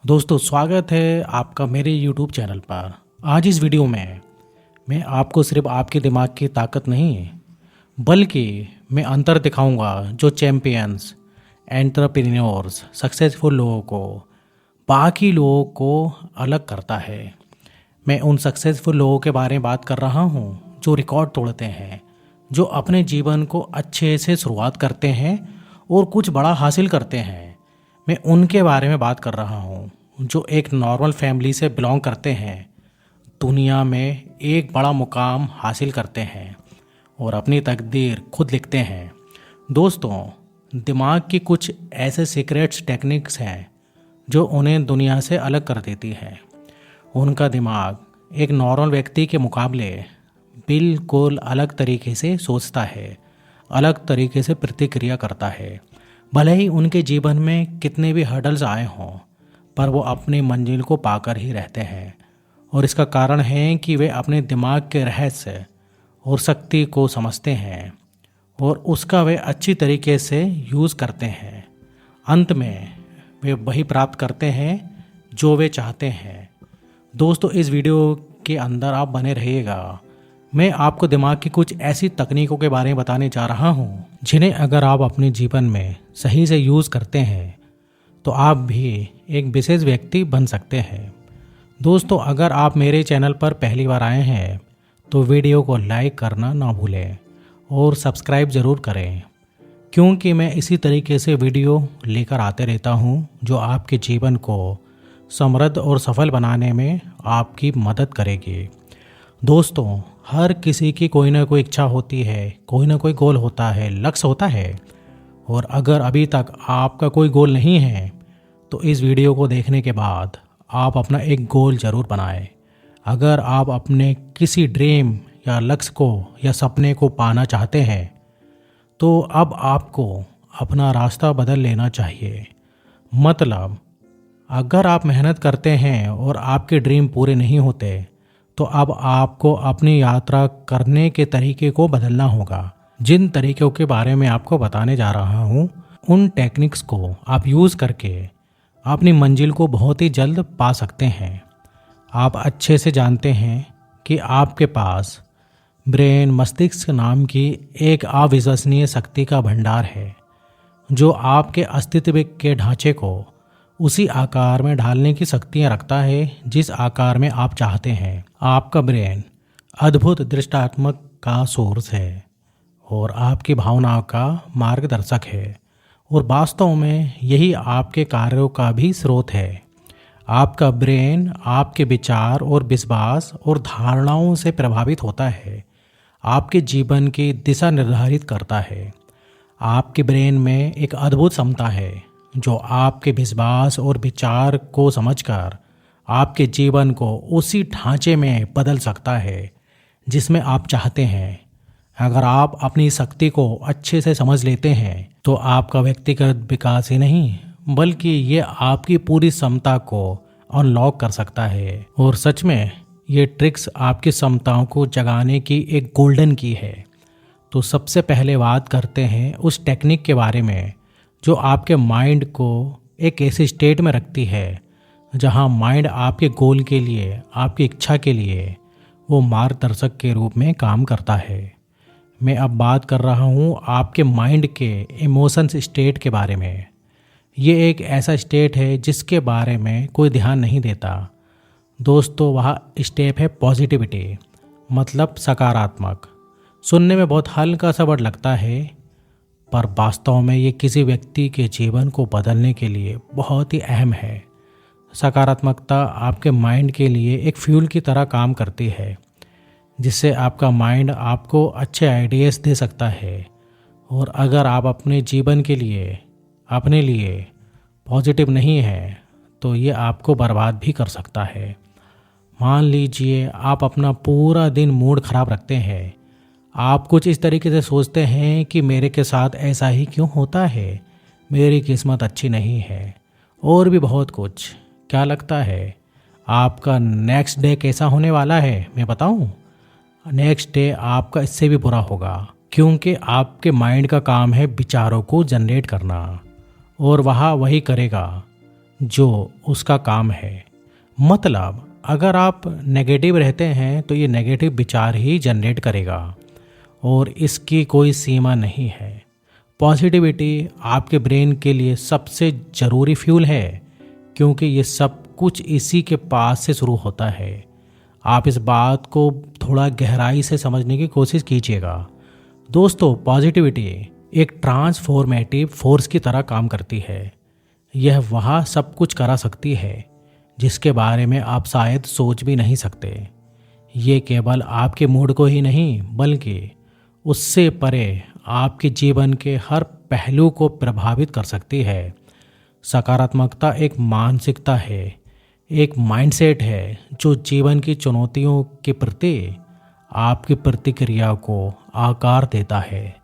दोस्तों स्वागत है आपका मेरे YouTube चैनल पर। आज इस वीडियो में मैं आपको सिर्फ आपके दिमाग की ताकत नहीं बल्कि मैं अंतर दिखाऊंगा जो चैम्पियंस, एंटरप्रेन्योर्स, सक्सेसफुल लोगों को बाकी लोगों को अलग करता है। मैं उन सक्सेसफुल लोगों के बारे में बात कर रहा हूं जो रिकॉर्ड तोड़ते हैं, जो अपने जीवन को अच्छे से शुरुआत करते हैं और कुछ बड़ा हासिल करते हैं। मैं उनके बारे में बात कर रहा हूँ जो एक नॉर्मल फैमिली से बिलोंग करते हैं, दुनिया में एक बड़ा मुकाम हासिल करते हैं और अपनी तकदीर खुद लिखते हैं। दोस्तों, दिमाग की कुछ ऐसे सीक्रेट्स टेक्निक्स हैं जो उन्हें दुनिया से अलग कर देती हैं। उनका दिमाग एक नॉर्मल व्यक्ति के मुकाबले बिल्कुल अलग तरीके से सोचता है, अलग तरीके से प्रतिक्रिया करता है। भले ही उनके जीवन में कितने भी हर्डल्स आए हों, पर वो अपनी मंजिल को पाकर ही रहते हैं। और इसका कारण है कि वे अपने दिमाग के रहस्य और शक्ति को समझते हैं और उसका वे अच्छी तरीके से यूज़ करते हैं। अंत में वे वही प्राप्त करते हैं जो वे चाहते हैं। दोस्तों, इस वीडियो के अंदर आप बने रहिएगा। मैं आपको दिमाग की कुछ ऐसी तकनीकों के बारे में बताने जा रहा हूँ जिन्हें अगर आप अपने जीवन में सही से यूज़ करते हैं तो आप भी एक विशेष व्यक्ति बन सकते हैं। दोस्तों, अगर आप मेरे चैनल पर पहली बार आए हैं तो वीडियो को लाइक करना ना भूलें और सब्सक्राइब ज़रूर करें, क्योंकि मैं इसी तरीके से वीडियो लेकर आते रहता हूँ जो आपके जीवन को समृद्ध और सफल बनाने में आपकी मदद करेगी। दोस्तों, हर किसी की कोई ना कोई इच्छा होती है, कोई ना कोई गोल होता है, लक्ष्य होता है। और अगर अभी तक आपका कोई गोल नहीं है तो इस वीडियो को देखने के बाद आप अपना एक गोल ज़रूर बनाएं। अगर आप अपने किसी ड्रीम या लक्ष्य को या सपने को पाना चाहते हैं तो अब आपको अपना रास्ता बदल लेना चाहिए। मतलब, अगर आप मेहनत करते हैं और आपके ड्रीम पूरे नहीं होते तो अब आपको अपनी यात्रा करने के तरीके को बदलना होगा। जिन तरीक़ों के बारे में आपको बताने जा रहा हूँ, उन टेक्निक्स को आप यूज़ करके अपनी मंजिल को बहुत ही जल्द पा सकते हैं। आप अच्छे से जानते हैं कि आपके पास ब्रेन, मस्तिष्क नाम की एक अविश्वसनीय शक्ति का भंडार है जो आपके अस्तित्व के ढांचे को उसी आकार में ढालने की शक्तियाँ रखता है जिस आकार में आप चाहते हैं। आपका ब्रेन अद्भुत दृष्टात्मक का सोर्स है और आपकी भावनाओं का मार्गदर्शक है और वास्तव में यही आपके कार्यों का भी स्रोत है। आपका ब्रेन आपके विचार और विश्वास और धारणाओं से प्रभावित होता है, आपके जीवन की दिशा निर्धारित करता है। आपके ब्रेन में एक अद्भुत क्षमता है जो आपके विश्वास और विचार को समझकर आपके जीवन को उसी ढांचे में बदल सकता है जिसमें आप चाहते हैं। अगर आप अपनी शक्ति को अच्छे से समझ लेते हैं तो आपका व्यक्तिगत विकास ही नहीं बल्कि ये आपकी पूरी क्षमता को अनलॉक कर सकता है। और सच में ये ट्रिक्स आपकी क्षमताओं को जगाने की एक गोल्डन की है। तो सबसे पहले बात करते हैं उस टेक्निक के बारे में जो आपके माइंड को एक ऐसे स्टेट में रखती है जहां माइंड आपके गोल के लिए, आपकी इच्छा के लिए वो मार्गदर्शक के रूप में काम करता है। मैं अब बात कर रहा हूँ आपके माइंड के इमोशंस स्टेट के बारे में। ये एक ऐसा स्टेट है जिसके बारे में कोई ध्यान नहीं देता। दोस्तों, वह स्टेप है पॉजिटिविटी, मतलब सकारात्मक। सुनने में बहुत हल्का सा वर्ड लगता है, पर वास्तव में ये किसी व्यक्ति के जीवन को बदलने के लिए बहुत ही अहम है। सकारात्मकता आपके माइंड के लिए एक फ्यूल की तरह काम करती है, जिससे आपका माइंड आपको अच्छे आइडियाज़ दे सकता है। और अगर आप अपने जीवन के लिए, अपने लिए पॉजिटिव नहीं है तो ये आपको बर्बाद भी कर सकता है। मान लीजिए आप अपना पूरा दिन मूड ख़राब रखते हैं। आप कुछ इस तरीके से सोचते हैं कि मेरे के साथ ऐसा ही क्यों होता है, मेरी किस्मत अच्छी नहीं है, और भी बहुत कुछ। क्या लगता है आपका नेक्स्ट डे कैसा होने वाला है? मैं बताऊं? नेक्स्ट डे आपका इससे भी बुरा होगा, क्योंकि आपके माइंड का काम है विचारों को जनरेट करना और वह वही करेगा जो उसका काम है। मतलब अगर आप नेगेटिव रहते हैं तो ये नेगेटिव विचार ही जनरेट करेगा और इसकी कोई सीमा नहीं है। पॉजिटिविटी आपके ब्रेन के लिए सबसे ज़रूरी फ्यूल है, क्योंकि ये सब कुछ इसी के पास से शुरू होता है। आप इस बात को थोड़ा गहराई से समझने की कोशिश कीजिएगा। दोस्तों, पॉजिटिविटी एक ट्रांसफॉर्मेटिव फोर्स की तरह काम करती है। यह वह सब कुछ करा सकती है जिसके बारे में आप शायद सोच भी नहीं सकते। ये केवल आपके मूड को ही नहीं, बल्कि उससे परे आपके जीवन के हर पहलू को प्रभावित कर सकती है। सकारात्मकता एक मानसिकता है, एक माइंडसेट है जो जीवन की चुनौतियों के प्रति आपकी प्रतिक्रिया को आकार देता है।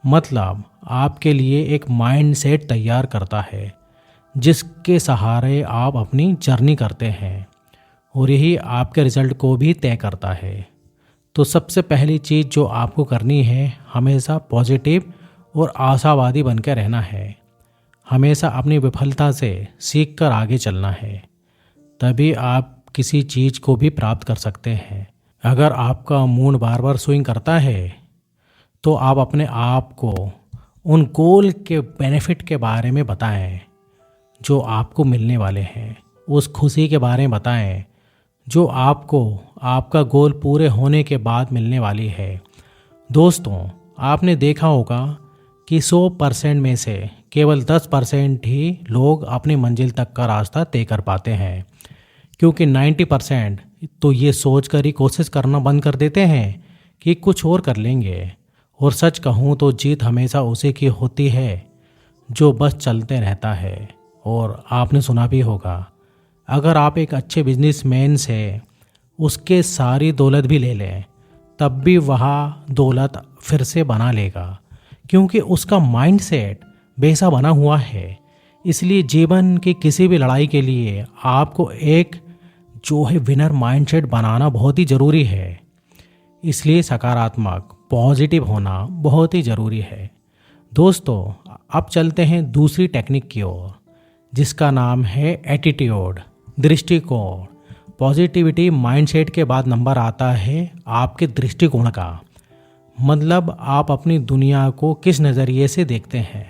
मतलब आपके लिए एक माइंडसेट तैयार करता है जिसके सहारे आप अपनी जर्नी करते हैं, और यही आपके रिजल्ट को भी तय करता है। तो सबसे पहली चीज़ जो आपको करनी है, हमेशा पॉजिटिव और आशावादी बनकर रहना है। हमेशा अपनी विफलता से सीख कर आगे चलना है, तभी आप किसी चीज़ को भी प्राप्त कर सकते हैं। अगर आपका मूड बार बार स्विंग करता है तो आप अपने आप को उन गोल के बेनिफिट के बारे में बताएं जो आपको मिलने वाले हैं। उस खुशी के बारे में बताएं जो आपको आपका गोल पूरे होने के बाद मिलने वाली है। दोस्तों, आपने देखा होगा कि 100% में से केवल 10% ही लोग अपनी मंजिल तक का रास्ता तय कर पाते हैं, क्योंकि 90% तो ये सोच कर ही कोशिश करना बंद कर देते हैं कि कुछ और कर लेंगे। और सच कहूँ तो जीत हमेशा उसी की होती है जो बस चलते रहता है। और आपने सुना भी होगा, अगर आप एक अच्छे बिजनेसमैन से उसके सारी दौलत भी ले लें, तब भी वह दौलत फिर से बना लेगा, क्योंकि उसका माइंडसेट वैसा बना हुआ है। इसलिए जीवन की किसी भी लड़ाई के लिए आपको एक जो है विनर माइंडसेट बनाना बहुत ही ज़रूरी है। इसलिए सकारात्मक पॉजिटिव होना बहुत ही ज़रूरी है। दोस्तों, अब चलते हैं दूसरी टेक्निक की ओर, जिसका नाम है एटीट्यूड, दृष्टिकोण। पॉजिटिविटी माइंडसेट के बाद नंबर आता है आपके दृष्टिकोण का। मतलब आप अपनी दुनिया को किस नज़रिए से देखते हैं।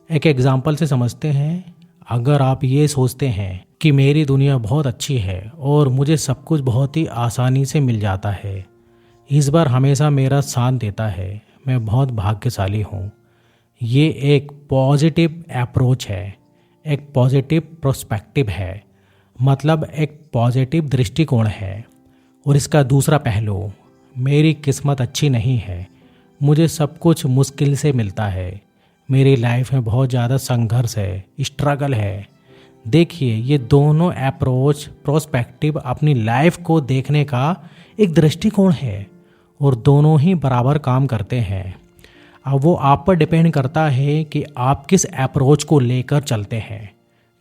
एक एग्जाम्पल से समझते हैं। अगर आप ये सोचते हैं कि मेरी दुनिया बहुत अच्छी है और मुझे सब कुछ बहुत ही आसानी से मिल जाता है, इस बार हमेशा मेरा साथ देता है, मैं बहुत भाग्यशाली हूँ। ये एक पॉजिटिव अप्रोच है, एक पॉजिटिव प्रोस्पेक्टिव है, मतलब एक पॉजिटिव दृष्टिकोण है। और इसका दूसरा पहलू, मेरी किस्मत अच्छी नहीं है, मुझे सब कुछ मुश्किल से मिलता है, मेरी लाइफ में बहुत ज़्यादा संघर्ष है, स्ट्रगल है। देखिए, ये दोनों अप्रोच प्रोस्पेक्टिव अपनी लाइफ को देखने का एक दृष्टिकोण है, और दोनों ही बराबर काम करते हैं। अब वो आप पर डिपेंड करता है कि आप किस अप्रोच को लेकर चलते हैं।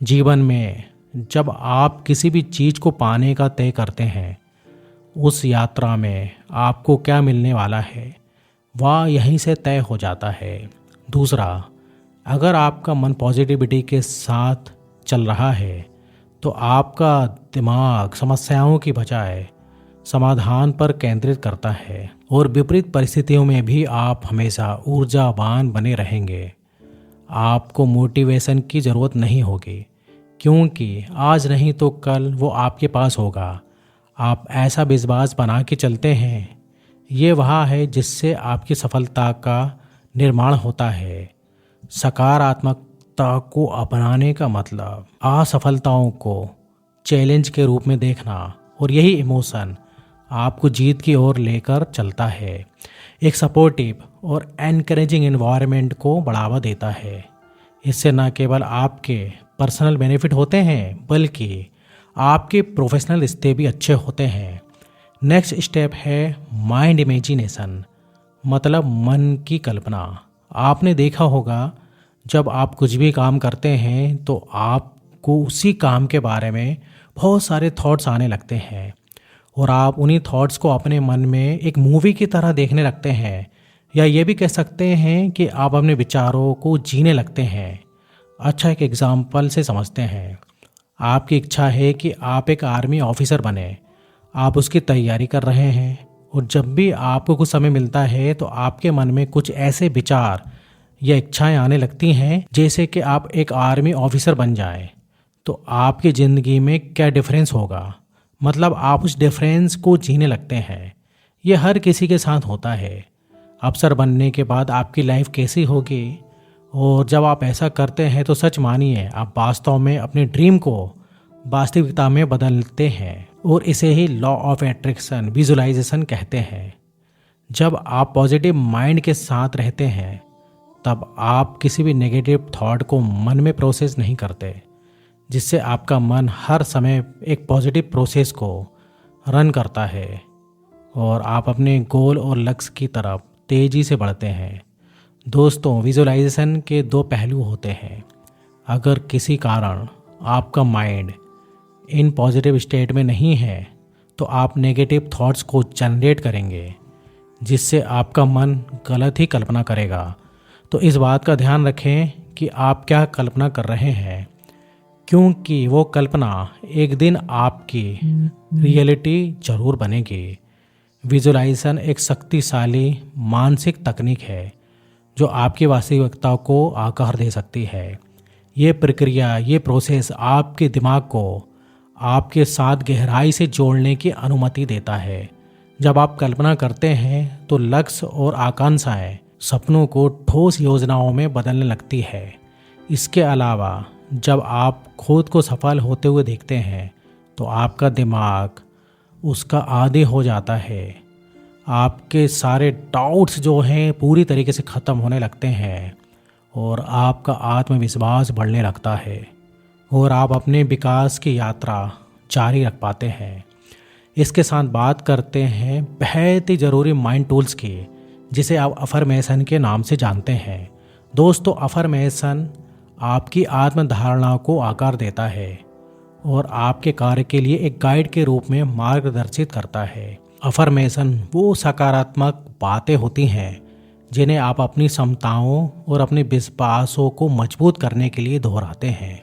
जीवन में जब आप किसी भी चीज़ को पाने का तय करते हैं, उस यात्रा में आपको क्या मिलने वाला है वह यहीं से तय हो जाता है। दूसरा, अगर आपका मन पॉजिटिविटी के साथ चल रहा है तो आपका दिमाग समस्याओं की बजाय समाधान पर केंद्रित करता है, और विपरीत परिस्थितियों में भी आप हमेशा ऊर्जावान बने रहेंगे। आपको मोटिवेशन की ज़रूरत नहीं होगी, क्योंकि आज नहीं तो कल वो आपके पास होगा। आप ऐसा विश्वास बना के चलते हैं, ये वह है जिससे आपकी सफलता का निर्माण होता है। सकारात्मकता को अपनाने का मतलब असफलताओं को चैलेंज के रूप में देखना, और यही इमोशन आपको जीत की ओर लेकर चलता है। एक सपोर्टिव और एनकरेजिंग एनवायरनमेंट को बढ़ावा देता है। इससे न केवल आपके पर्सनल बेनिफिट होते हैं, बल्कि आपके प्रोफेशनल रिश्ते भी अच्छे होते हैं। नेक्स्ट स्टेप है माइंड इमेजिनेशन, मतलब मन की कल्पना। आपने देखा होगा, जब आप कुछ भी काम करते हैं तो आपको उसी काम के बारे में बहुत सारे थॉट्स आने लगते हैं, और आप उन्हीं थॉट्स को अपने मन में एक मूवी की तरह देखने लगते हैं, या ये भी कह सकते हैं कि आप अपने विचारों को जीने लगते हैं। अच्छा, एक एग्जाम्पल से समझते हैं। आपकी इच्छा है कि आप एक आर्मी ऑफिसर बने, आप उसकी तैयारी कर रहे हैं, और जब भी आपको कुछ समय मिलता है तो आपके मन में कुछ ऐसे विचार या इच्छाएं आने लगती हैं जैसे कि आप एक आर्मी ऑफिसर बन जाएं, तो आपकी ज़िंदगी में क्या डिफरेंस होगा। मतलब आप उस डिफरेंस को जीने लगते हैं। ये हर किसी के साथ होता है। अफसर बनने के बाद आपकी लाइफ कैसी होगी, और जब आप ऐसा करते हैं तो सच मानिए आप वास्तव में अपने ड्रीम को वास्तविकता में बदलते हैं, और इसे ही लॉ ऑफ एट्रैक्शन विजुलाइजेशन कहते हैं। जब आप पॉजिटिव माइंड के साथ रहते हैं तब आप किसी भी नेगेटिव थॉट को मन में प्रोसेस नहीं करते, जिससे आपका मन हर समय एक पॉजिटिव प्रोसेस को रन करता है और आप अपने गोल और लक्ष्य की तरफ तेज़ी से बढ़ते हैं। दोस्तों, विजुलाइजेशन के दो पहलू होते हैं। अगर किसी कारण आपका माइंड इन पॉजिटिव स्टेट में नहीं है तो आप नेगेटिव थॉट्स को जनरेट करेंगे, जिससे आपका मन गलत ही कल्पना करेगा। तो इस बात का ध्यान रखें कि आप क्या कल्पना कर रहे हैं, क्योंकि वो कल्पना एक दिन आपकी रियलिटी जरूर बनेगी। विजुलाइजेशन एक शक्तिशाली मानसिक तकनीक है जो आपकी वास्तविकता को आकार दे सकती है। ये प्रक्रिया, ये प्रोसेस आपके दिमाग को आपके साथ गहराई से जोड़ने की अनुमति देता है। जब आप कल्पना करते हैं तो लक्ष्य और आकांक्षाएं सपनों को ठोस योजनाओं में बदलने लगती है। इसके अलावा जब आप खुद को सफल होते हुए देखते हैं तो आपका दिमाग उसका आदी हो जाता है। आपके सारे डाउट्स जो हैं पूरी तरीके से ख़त्म होने लगते हैं और आपका आत्मविश्वास बढ़ने लगता है और आप अपने विकास की यात्रा जारी रख पाते हैं। इसके साथ बात करते हैं बहुत ही ज़रूरी माइंड टूल्स की, जिसे आप अफर्मेशन के नाम से जानते हैं। दोस्तों, अफर्मेशन आपकी आत्मधारणा को आकार देता है और आपके कार्य के लिए एक गाइड के रूप में मार्गदर्शित करता है। अफर्मेशन वो सकारात्मक बातें होती हैं जिन्हें आप अपनी क्षमताओं और अपने विश्वासों को मजबूत करने के लिए दोहराते हैं,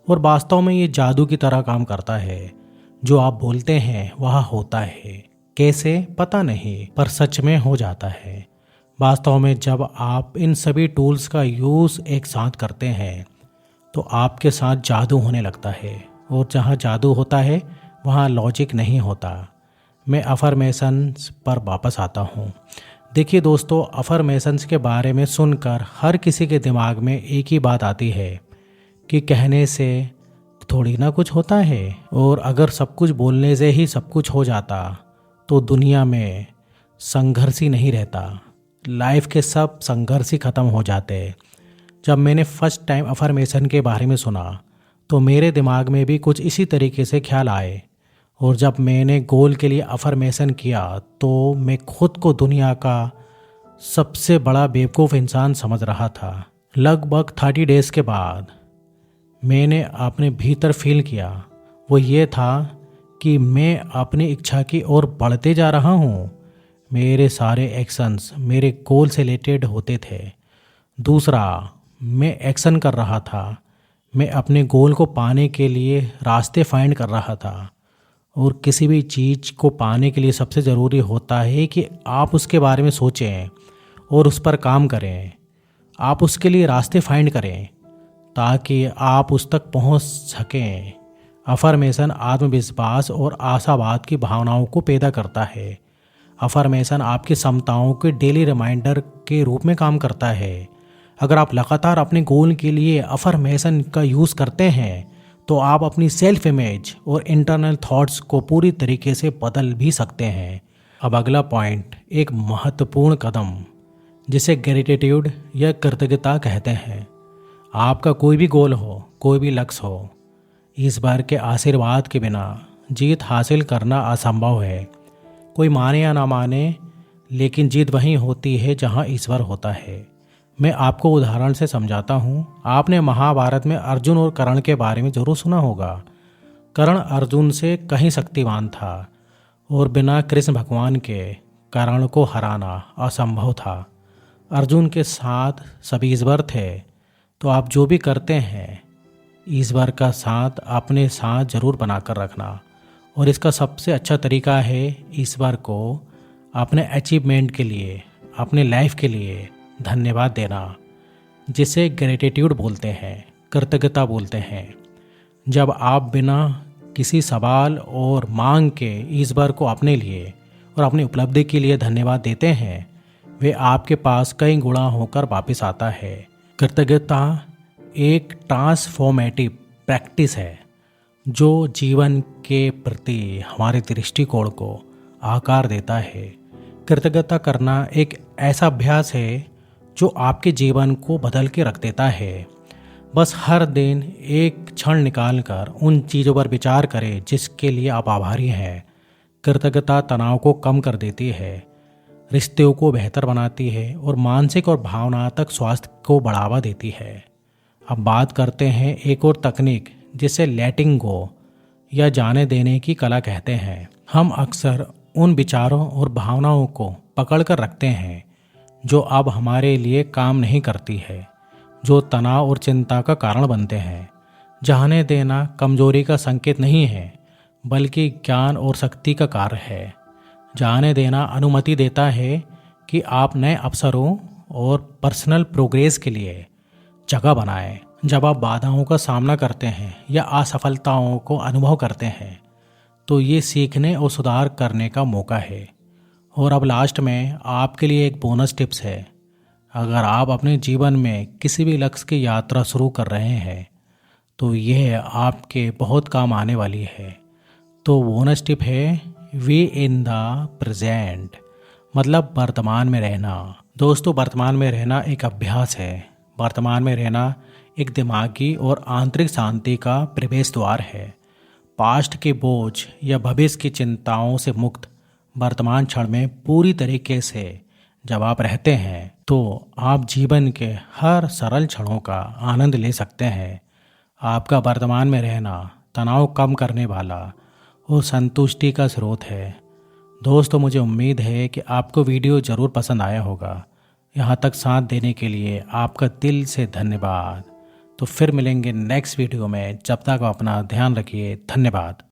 और वास्तव में ये जादू की तरह काम करता है। जो आप बोलते हैं वह होता है। कैसे पता नहीं, पर सच में हो जाता है। वास्तव में जब आप इन सभी टूल्स का यूज़ एक साथ करते हैं तो आपके साथ जादू होने लगता है, और जहाँ जादू होता है वहाँ लॉजिक नहीं होता। मैं अफर्मेशंस पर वापस आता हूँ। देखिए दोस्तों, अफर्मेशंस के बारे में सुनकर हर किसी के दिमाग में एक ही बात आती है कि कहने से थोड़ी ना कुछ होता है, और अगर सब कुछ बोलने से ही सब कुछ हो जाता तो दुनिया में संघर्ष ही नहीं रहता। लाइफ के सब संघर्ष ही ख़त्म हो जाते। जब मैंने फर्स्ट टाइम अफर्मेशन के बारे में सुना तो मेरे दिमाग में भी कुछ इसी तरीके से ख्याल आए, और जब मैंने गोल के लिए अफर्मेशन किया तो मैं खुद को दुनिया का सबसे बड़ा बेवकूफ़ इंसान समझ रहा था। लगभग 30 डेज़ के बाद मैंने अपने भीतर फील किया, वो ये था कि मैं अपनी इच्छा की ओर बढ़ते जा रहा हूँ। मेरे सारे एक्शंस मेरे गोल से रिलेटेड होते थे। दूसरा, मैं एक्शन कर रहा था। मैं अपने गोल को पाने के लिए रास्ते फाइंड कर रहा था, और किसी भी चीज़ को पाने के लिए सबसे ज़रूरी होता है कि आप उसके बारे में सोचें और उस पर काम करें। आप उसके लिए रास्ते फाइंड करें ताकि आप उस तक पहुंच सकें। अफर्मेशन आत्मविश्वास और आशावाद की भावनाओं को पैदा करता है। अफर्मेशन आपकी क्षमताओं के डेली रिमाइंडर के रूप में काम करता है। अगर आप लगातार अपने गोल के लिए अफर्मेशन का यूज़ करते हैं तो आप अपनी सेल्फ इमेज और इंटरनल थॉट्स को पूरी तरीके से बदल भी सकते हैं। अब अगला पॉइंट, एक महत्वपूर्ण कदम जिसे ग्रेटिट्यूड या कृतज्ञता कहते हैं। आपका कोई भी गोल हो, कोई भी लक्ष्य हो, ईश्वर के आशीर्वाद के बिना जीत हासिल करना असंभव है। कोई माने या ना माने, लेकिन जीत वहीं होती है जहां ईश्वर होता है। मैं आपको उदाहरण से समझाता हूँ। आपने महाभारत में अर्जुन और कर्ण के बारे में जरूर सुना होगा। कर्ण अर्जुन से कहीं शक्तिवान था और बिना कृष्ण भगवान के कर्ण को हराना असंभव था। अर्जुन के साथ सभी ईश्वर थे। तो आप जो भी करते हैं ईश्वर का साथ अपने साथ ज़रूर बनाकर रखना। और इसका सबसे अच्छा तरीका है ईश्वर को अपने अचीवमेंट के लिए, अपने लाइफ के लिए धन्यवाद देना, जिसे ग्रेटिट्यूड बोलते हैं, कृतज्ञता बोलते हैं। जब आप बिना किसी सवाल और मांग के ईश्वर को अपने लिए और अपनी उपलब्धि के लिए धन्यवाद देते हैं, वे आपके पास कई गुणा होकर वापस आता है। कृतज्ञता एक ट्रांसफॉर्मेटिव प्रैक्टिस है जो जीवन के प्रति हमारे दृष्टिकोण को आकार देता है। कृतज्ञता करना एक ऐसा अभ्यास है जो आपके जीवन को बदल के रख देता है। बस हर दिन एक क्षण निकालकर उन चीज़ों पर विचार करें जिसके लिए आप आभारी हैं। कृतज्ञता तनाव को कम कर देती है, रिश्तों को बेहतर बनाती है और मानसिक और भावनात्मक स्वास्थ्य को बढ़ावा देती है। अब बात करते हैं एक और तकनीक जिसे लेटिंग गो या जाने देने की कला कहते हैं। हम अक्सर उन विचारों और भावनाओं को पकड़ कर रखते हैं जो अब हमारे लिए काम नहीं करती है, जो तनाव और चिंता का कारण बनते हैं। जाने देना कमजोरी का संकेत नहीं है, बल्कि ज्ञान और शक्ति का कार्य है। जाने देना अनुमति देता है कि आप नए अवसरों और पर्सनल प्रोग्रेस के लिए जगह बनाएं। जब आप बाधाओं का सामना करते हैं या असफलताओं को अनुभव करते हैं, तो ये सीखने और सुधार करने का मौका है। और अब लास्ट में आपके लिए एक बोनस टिप्स है। अगर आप अपने जीवन में किसी भी लक्ष्य की यात्रा शुरू कर रहे हैं, तो यह आपके बहुत काम आने वाली है। तो बोनस टिप है वी इन द प्रेजेंट, मतलब वर्तमान में रहना। दोस्तों, वर्तमान में रहना एक अभ्यास है। वर्तमान में रहना एक दिमागी और आंतरिक शांति का प्रवेश द्वार है। पास्ट के बोझ या भविष्य की चिंताओं से मुक्त वर्तमान क्षण में पूरी तरीके से जब आप रहते हैं, तो आप जीवन के हर सरल क्षणों का आनंद ले सकते हैं। आपका वर्तमान में रहना तनाव कम करने वाला और संतुष्टि का स्रोत है। दोस्तों, मुझे उम्मीद है कि आपको वीडियो ज़रूर पसंद आया होगा। यहाँ तक साथ देने के लिए आपका दिल से धन्यवाद। तो फिर मिलेंगे नेक्स्ट वीडियो में। जब तक आप अपना ध्यान रखिए। धन्यवाद।